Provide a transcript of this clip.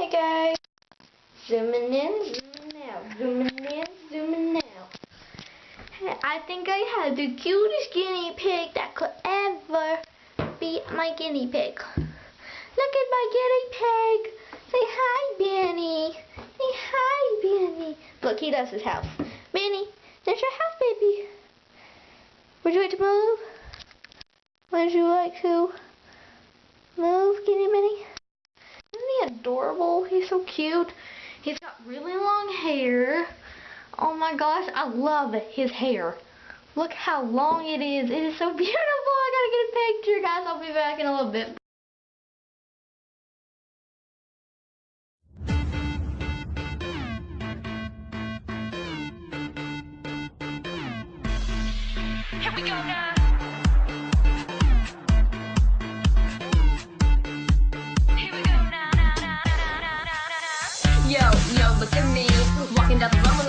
Hey guys, zooming in, zooming out, zooming in, zooming out. Hey, I think I have the cutest guinea pig that could ever be my guinea pig. Look at my guinea pig. Say hi, Benny. Say hi, Benny. Look, he does his house. Benny, there's your house, baby. Would you like to move? Would you like to move, Guinea Minnie? Isn't he adorable? He's so cute. He's got really long hair. Oh my gosh, I love his hair. Look how long it is. It is so beautiful. I gotta get a picture, guys. I'll be back in a little bit. Here we go now. Here we go now. Yo, look at me, walking down the road.